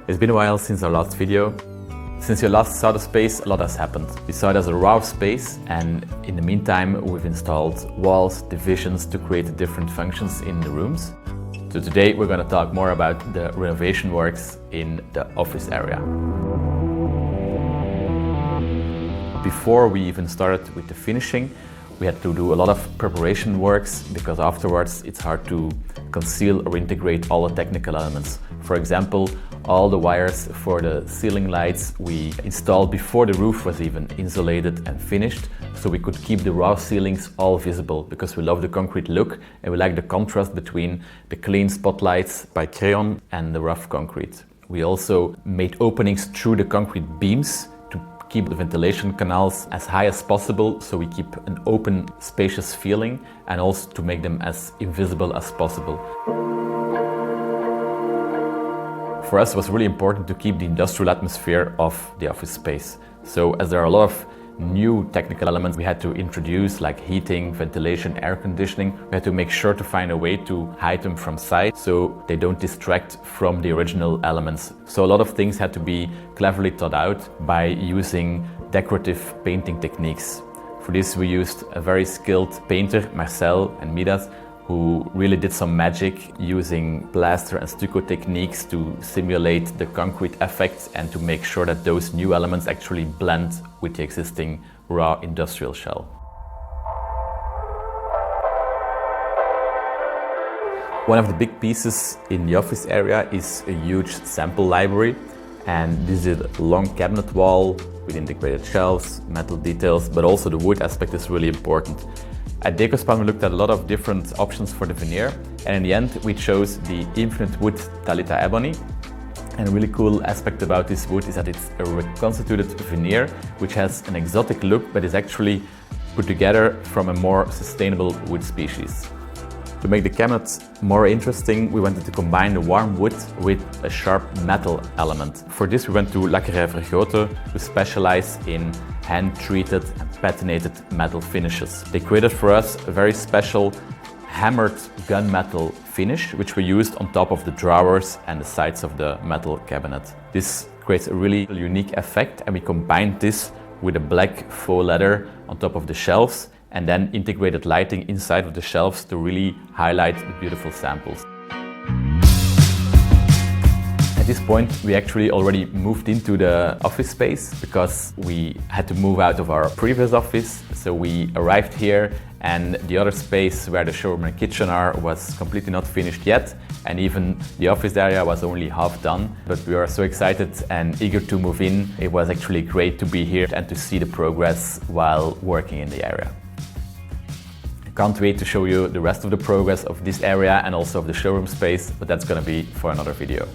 It's been a while since our last video. Since you last saw the space, a lot has happened. We saw it as a raw space, and in the meantime we've installed walls, divisions to create the different functions in the rooms. So today we're going to talk more about the renovation works in the office area. Before we even started with the finishing, we had to do a lot of preparation works because afterwards it's hard to conceal or integrate all the technical elements. For example, all the wires for the ceiling lights we installed before the roof was even insulated and finished, so we could keep the raw ceilings all visible because we love the concrete look and we like the contrast between the clean spotlights by crayon and the rough concrete. We also made openings through the concrete beams to keep the ventilation canals as high as possible, so we keep an open, spacious feeling, and also to make them as invisible as possible. For us, it was really important to keep the industrial atmosphere of the office space. So as there are a lot of new technical elements we had to introduce, like heating, ventilation, air conditioning, we had to make sure to find a way to hide them from sight so they don't distract from the original elements. So a lot of things had to be cleverly thought out by using decorative painting techniques. For this we used a very skilled painter, Marcel and Midas, who really did some magic using plaster and stucco techniques to simulate the concrete effects and to make sure that those new elements actually blend with the existing raw industrial shell. One of the big pieces in the office area is a huge sample library, and this is a long cabinet wall with integrated shelves, metal details, but also the wood aspect is really important. At Decospan we looked at a lot of different options for the veneer, and in the end we chose the Infinite Wood Talita Ebony. And a really cool aspect about this wood is that it's a reconstituted veneer which has an exotic look but is actually put together from a more sustainable wood species. To make the cabinet more interesting, we wanted to combine the warm wood with a sharp metal element. For this we went to Lacquerij Vergroten, who specialize in hand-treated and patinated metal finishes. They created for us a very special hammered gunmetal finish, which we used on top of the drawers and the sides of the metal cabinet. This creates a really unique effect, and we combined this with a black faux leather on top of the shelves, and then integrated lighting inside of the shelves to really highlight the beautiful samples. At this point, we actually already moved into the office space because we had to move out of our previous office. So we arrived here, and the other space where the showroom and kitchen are was completely not finished yet, and even the office area was only half done. But we are so excited and eager to move in. It was actually great to be here and to see the progress while working in the area. Can't wait to show you the rest of the progress of this area and also of the showroom space, but that's gonna be for another video.